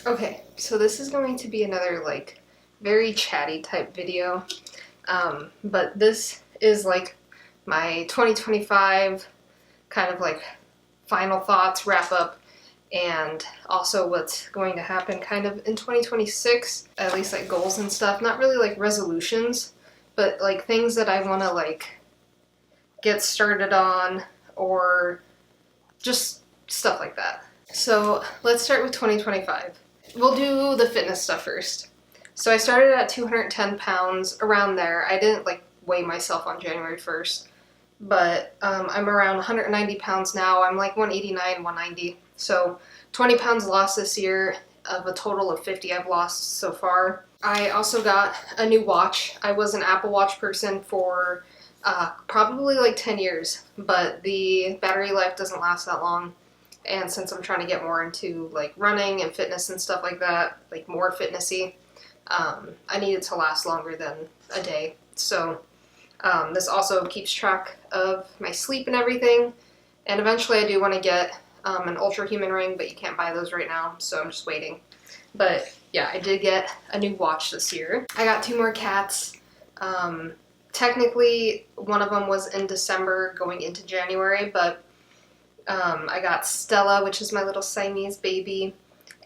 Okay, so this is going to be another like very chatty type video, but this is like my 2025 kind of like final thoughts, wrap up, and also what's going to happen kind of in 2026, at least like goals and stuff. Not really like resolutions, but like things that I want to like get started on or just stuff like that. So let's start with 2025. We'll do the fitness stuff first. So I started at 210 pounds, around there. I didn't like weigh myself on January 1st, but I'm around 190 pounds now. I'm like 189, 190. So 20 pounds lost this year of a total of 50 I've lost so far. I also got a new watch. I was an Apple Watch person for probably like 10 years, but the battery life doesn't last that long. And since I'm trying to get more into like running and fitness and stuff like that, like more fitnessy, I need it to last longer than a day. So this also keeps track of my sleep and everything. And eventually I do want to get an Ultra Human ring, but you can't buy those right now, so I'm just waiting. But yeah, I did get a new watch this year. I got 2 more cats. Technically, one of them was in December going into January, but I got Stella, which is my little Siamese baby,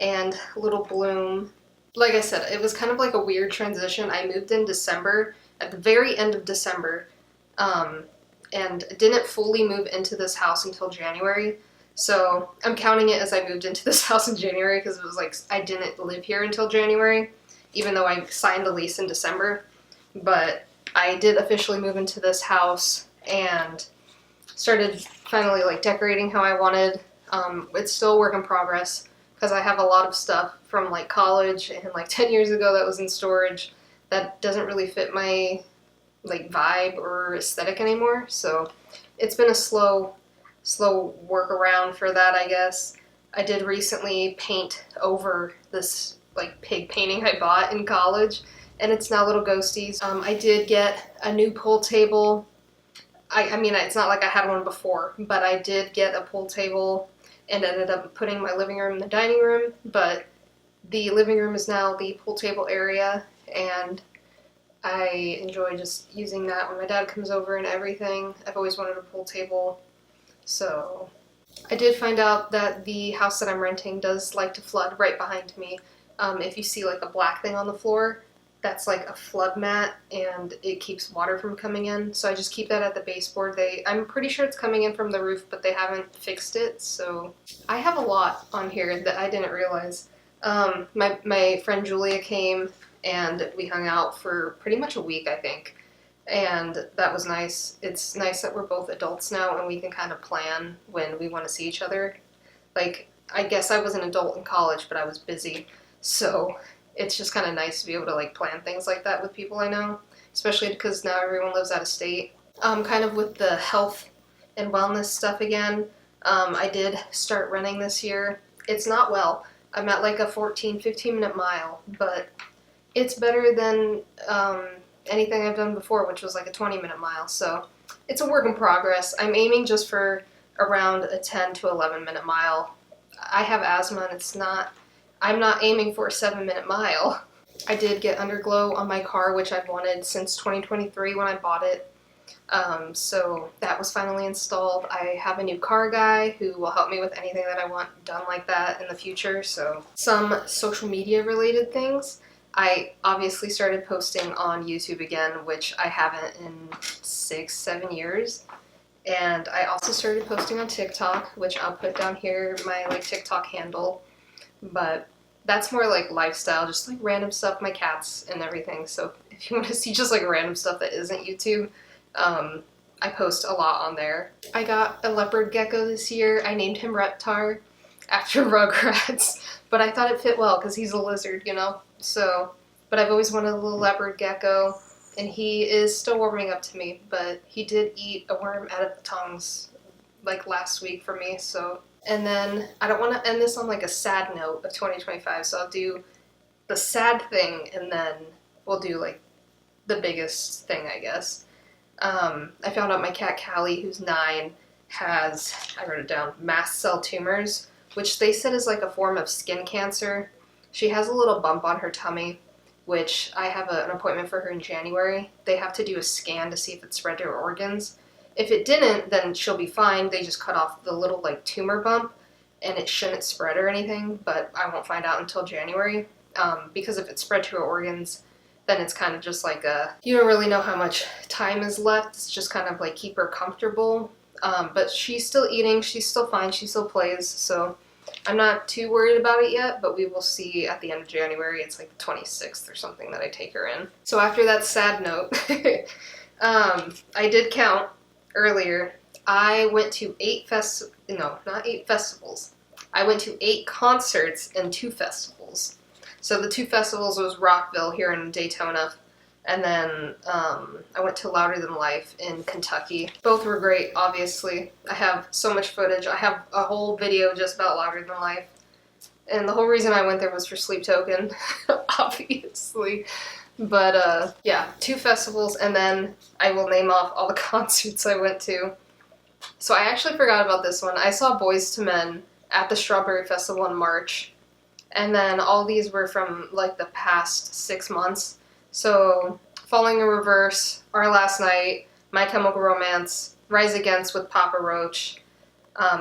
and little Bloom. Like I said, it was kind of like a weird transition. I moved in December, at the very end of December, and didn't fully move into this house until January. So I'm counting it as I moved into this house in January because it was like I didn't live here until January, even though I signed a lease in December. But I did officially move into this house and started finally like decorating how I wanted. It's still a work in progress because I have a lot of stuff from like college and like 10 years ago that was in storage that doesn't really fit my like vibe or aesthetic anymore. So it's been a slow workaround for that, I guess. I did recently paint over this like pig painting I bought in college, and it's now little ghosties. I did get a new pool table. I mean, it's not like I had one before, but I did get a pool table and ended up putting my living room in the dining room, but the living room is now the pool table area, and I enjoy just using that when my dad comes over and everything. I've always wanted a pool table, so I did find out that the house that I'm renting does like to flood right behind me. If you see like a black thing on the floor, that's like a flood mat and it keeps water from coming in. So I just keep that at the baseboard. I'm pretty sure it's coming in from the roof, but they haven't fixed it. So I have a lot on here that I didn't realize. My friend Julia came and we hung out for pretty much a week, I think. And that was nice. It's nice that we're both adults now and we can kind of plan when we want to see each other. Like, I guess I was an adult in college, but I was busy. So it's just kind of nice to be able to like plan things like that with people I know, especially because now everyone lives out of state. Kind of with the health and wellness stuff again, I did start running this year. It's not well. I'm at like a 15 minute mile, but it's better than anything I've done before, which was like a 20-minute mile. So it's a work in progress. I'm aiming just for around a 10 to 11-minute mile. I have asthma and I'm not aiming for a 7-minute mile. I did get underglow on my car, which I've wanted since 2023 when I bought it. So that was finally installed. I have a new car guy who will help me with anything that I want done like that in the future. So some social media related things. I obviously started posting on YouTube again, which I haven't in 6-7 years. And I also started posting on TikTok, which I'll put down here, my like TikTok handle. But that's more like lifestyle, just like random stuff, my cats and everything. So if you want to see just like random stuff that isn't YouTube, I post a lot on there. I got a leopard gecko this year. I named him Reptar after Rugrats, but I thought it fit well because he's a lizard, you know? So, but I've always wanted a little leopard gecko, and he is still warming up to me, but he did eat a worm out of the tongs like last week for me, so. And then I don't want to end this on like a sad note of 2025, so I'll do the sad thing and then we'll do like the biggest thing, I guess. I found out my cat Callie, who's 9, has, I wrote it down, mast cell tumors, which they said is like a form of skin cancer. She has a little bump on her tummy, which I have an appointment for her in January. They have to do a scan to see if it spread to her organs. If it didn't, then she'll be fine. They just cut off the little like tumor bump, and it shouldn't spread or anything, but I won't find out until January. Because if it spread to her organs, then it's kind of just like you don't really know how much time is left. It's just kind of like keep her comfortable. But she's still eating, she's still fine, she still plays, so I'm not too worried about it yet, but we will see at the end of January. It's like the 26th or something that I take her in. So after that sad note, I did count earlier. I went to 8 festivals. I went to 8 concerts and 2 festivals. So the 2 festivals was Rockville here in Daytona, and then I went to Louder Than Life in Kentucky. Both were great, obviously. I have so much footage. I have a whole video just about Louder Than Life. And the whole reason I went there was for Sleep Token, obviously. But yeah, 2 festivals, and then I will name off all the concerts I went to. So I actually forgot about this one. I saw Boyz II Men at the Strawberry Festival in March. And then all these were from like the past 6 months. So Falling in Reverse, Our Last Night, My Chemical Romance, Rise Against with Papa Roach,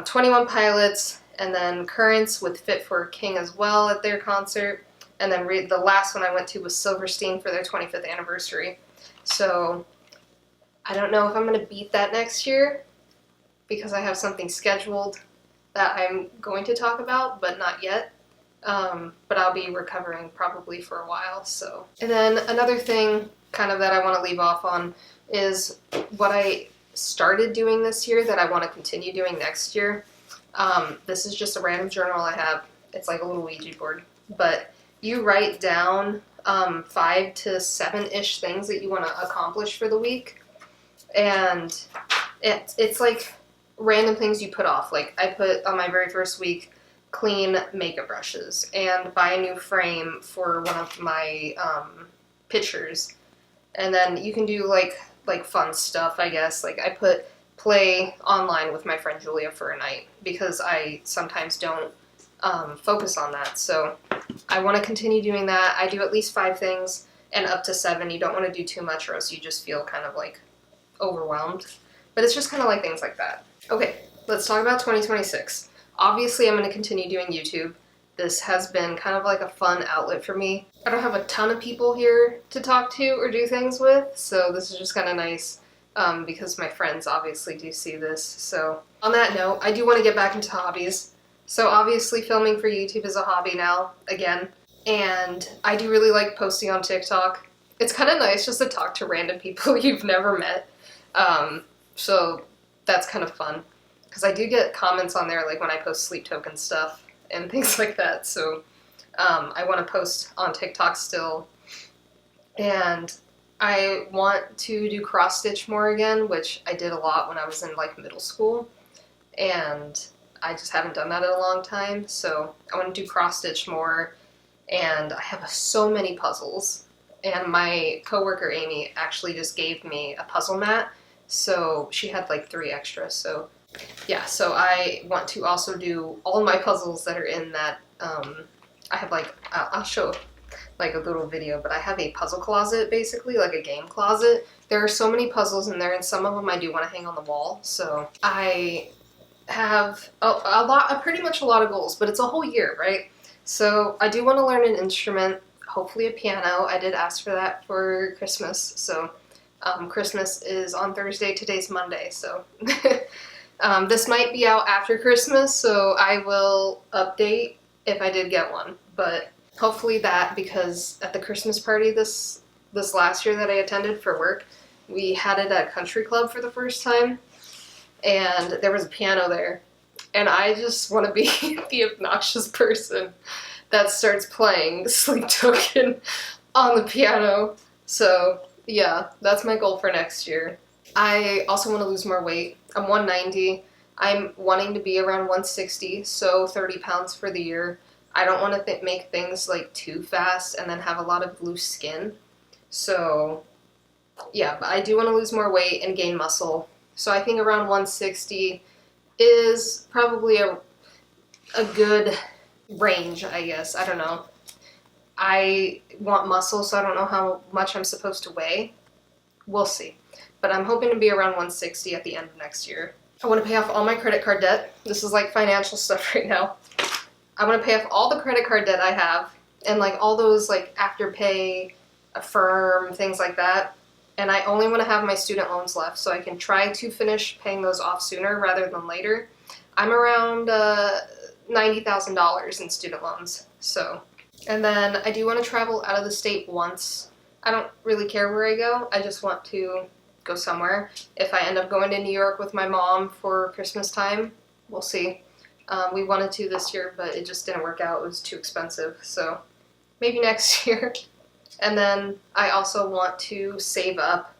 21 Pilots, and then Currents with Fit for a King as well at their concert. And then the last one I went to was Silverstein for their 25th anniversary. So I don't know if I'm going to beat that next year because I have something scheduled that I'm going to talk about, but not yet. But I'll be recovering probably for a while, so. And then another thing kind of that I want to leave off on is what I started doing this year that I want to continue doing next year. This is just a random journal I have. It's like a little Ouija board. But you write down 5 to 7-ish things that you want to accomplish for the week. And it's like random things you put off. Like I put on my very first week, clean makeup brushes and buy a new frame for one of my pictures. And then you can do like fun stuff, I guess. Like I put play online with my friend Julia for a night because I sometimes don't focus on that. So I want to continue doing that. I do at least 5 things and up to 7. You don't want to do too much or else you just feel kind of like overwhelmed. But it's just kind of like things like that. Okay, let's talk about 2026. Obviously, I'm going to continue doing YouTube. This has been kind of like a fun outlet for me. I don't have a ton of people here to talk to or do things with, so this is just kind of nice because my friends obviously do see this. So on that note, I do want to get back into hobbies. So obviously filming for YouTube is a hobby now, again, and I do really like posting on TikTok. It's kind of nice just to talk to random people you've never met, so that's kind of fun. Because I do get comments on there, like when I post Sleep Token stuff and things like that. So I want to post on TikTok still. And I want to do cross stitch more again, which I did a lot when I was in like middle school. And I just haven't done that in a long time. So I want to do cross stitch more. And I have so many puzzles. And my coworker Amy actually just gave me a puzzle mat. So she had like 3 extras. So yeah, so I want to also do all my puzzles that are in that, I have like, I'll show like a little video, but I have a puzzle closet basically, like a game closet. There are so many puzzles in there and some of them I do want to hang on the wall, so I have pretty much a lot of goals, but it's a whole year, right? So I do want to learn an instrument, hopefully a piano. I did ask for that for Christmas, so Christmas is on Thursday, today's Monday, so this might be out after Christmas, so I will update if I did get one, but hopefully that, because at the Christmas party this last year that I attended for work, we had it at Country Club for the first time, and there was a piano there, and I just want to be the obnoxious person that starts playing Sleep Token on the piano. So yeah, that's my goal for next year. I also want to lose more weight. I'm 190. I'm wanting to be around 160, so 30 pounds for the year. I don't want to make things like too fast and then have a lot of loose skin. So yeah, but I do want to lose more weight and gain muscle. So I think around 160 is probably a good range, I guess. I don't know. I want muscle, so I don't know how much I'm supposed to weigh. We'll see. But I'm hoping to be around 160 at the end of next year. I want to pay off all my credit card debt. This is like financial stuff right now. I want to pay off all the credit card debt I have and like all those like Afterpay, Affirm, things like that. And I only want to have my student loans left so I can try to finish paying those off sooner rather than later. I'm around $90,000 in student loans. So, and then I do want to travel out of the state once. I don't really care where I go. I just want to go somewhere. If I end up going to New York with my mom for Christmas time, we'll see. We wanted to this year, but it just didn't work out. It was too expensive. So maybe next year. And then I also want to save up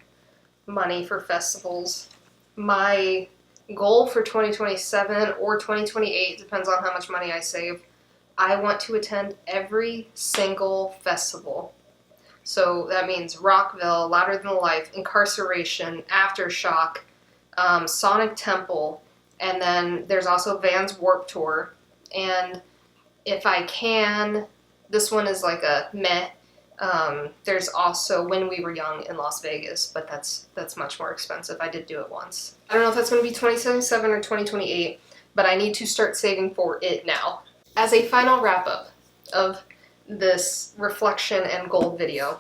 money for festivals. My goal for 2027 or 2028, depends on how much money I save, I want to attend every single festival. So that means Rockville, Louder Than Life, Incarceration, Aftershock, Sonic Temple, and then there's also Vans Warped Tour. And if I can, this one is like a meh. There's also When We Were Young in Las Vegas, but that's much more expensive. I did do it once. I don't know if that's going to be 2027 or 2028, but I need to start saving for it now. As a final wrap-up of this reflection and goal video,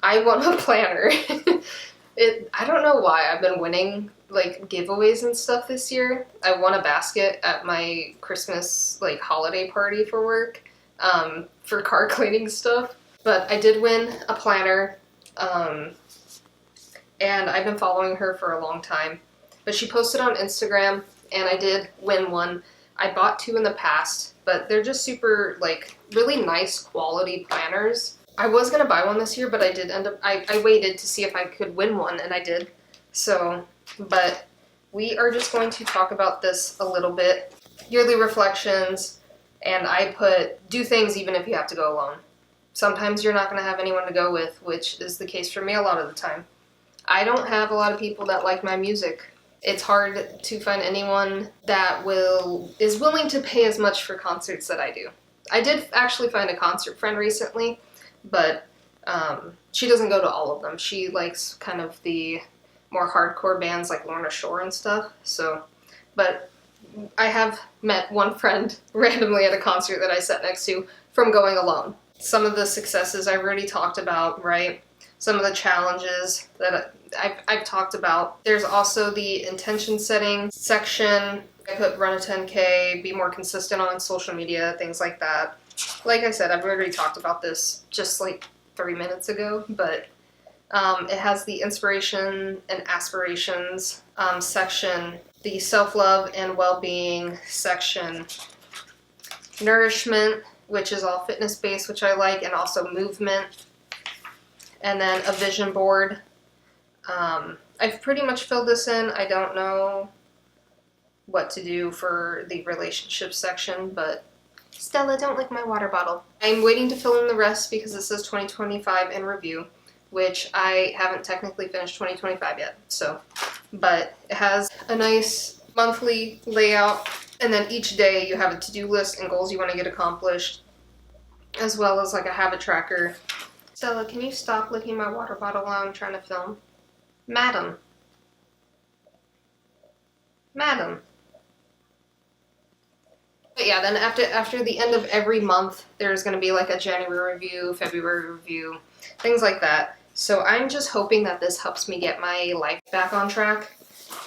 I want a planner. I don't know why I've been winning like giveaways and stuff this year. I won a basket at my Christmas like holiday party for work, for car cleaning stuff. But I did win a planner, and I've been following her for a long time. But she posted on Instagram, and I did win one. I bought two in the past, but they're just super, like, really nice quality planners. I was going to buy one this year, but I did end up, I waited to see if I could win one, and I did. So, but we are just going to talk about this a little bit. Yearly reflections, and I put, do things even if you have to go alone. Sometimes you're not going to have anyone to go with, which is the case for me a lot of the time. I don't have a lot of people that like my music. It's hard to find anyone that is willing to pay as much for concerts that I do. I did actually find a concert friend recently, but she doesn't go to all of them. She likes kind of the more hardcore bands like Lorna Shore and stuff. So, but I have met one friend randomly at a concert that I sat next to from going alone. Some of the successes I've already talked about, right? Some of the challenges that I've talked about. There's also the intention setting section. I put run a 10K, be more consistent on social media, things like that. Like I said, I've already talked about this just like 3 minutes ago, but it has the inspiration and aspirations section, the self-love and well-being section, nourishment, which is all fitness-based, which I like, and also movement, and then a vision board. I've pretty much filled this in. I don't know what to do for the relationship section, but Stella, don't lick my water bottle. I'm waiting to fill in the rest because it says 2025 in review, which I haven't technically finished 2025 yet, so. But it has a nice monthly layout, and then each day you have a to-do list and goals you want to get accomplished, as well as like a habit tracker. Stella, can you stop licking my water bottle while I'm trying to film? Madam. Madam. But yeah, then after the end of every month, there's going to be like a January review, February review, things like that. So I'm just hoping that this helps me get my life back on track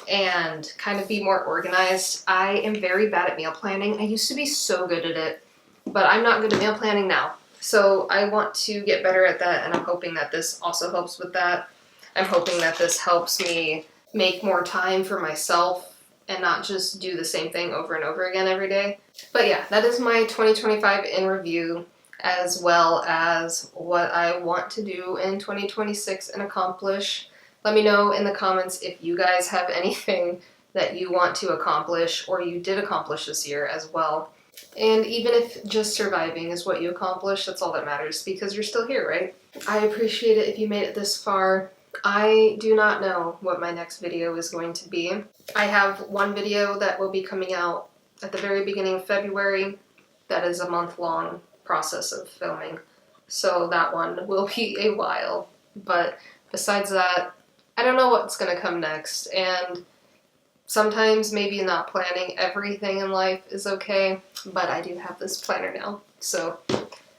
and kind of be more organized. I am very bad at meal planning. I used to be so good at it, but I'm not good at meal planning now. So I want to get better at that, and I'm hoping that this also helps with that. I'm hoping that this helps me make more time for myself and not just do the same thing over and over again every day. But yeah, that is my 2025 in review, as well as what I want to do in 2026 and accomplish. Let me know in the comments if you guys have anything that you want to accomplish or you did accomplish this year as well. And even if just surviving is what you accomplish, that's all that matters because you're still here, right? I appreciate it if you made it this far. I do not know what my next video is going to be. I have one video that will be coming out at the very beginning of February. That is a month-long process of filming. so that one will be a while. But besides that, I don't know what's going to come next, and sometimes maybe not planning everything in life is okay, but I do have this planner now. So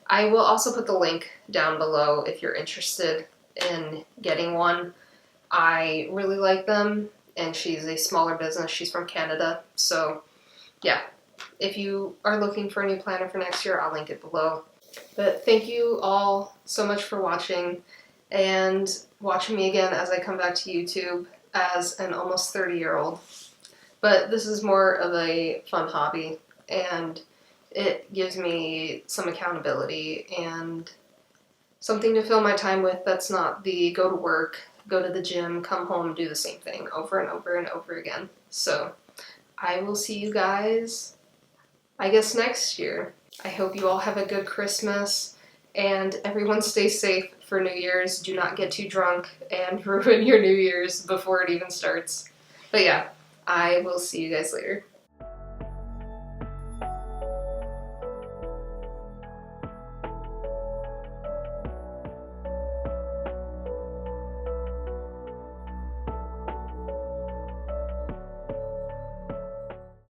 I will also put the link down below if you're interested in getting one. I really like them, and she's a smaller business. She's from Canada, so yeah. If you are looking for a new planner for next year, I'll link it below. But thank you all so much for watching, and watching me again as I come back to YouTube as an almost 30-year-old. But this is more of a fun hobby, and it gives me some accountability and something to fill my time with that's not the go to work, go to the gym, come home, do the same thing over and over and over again. So I will see you guys, I guess, next year. I hope you all have a good Christmas, and everyone stay safe for New Year's. Do not get too drunk and ruin your New Year's before it even starts. But yeah, I will see you guys later.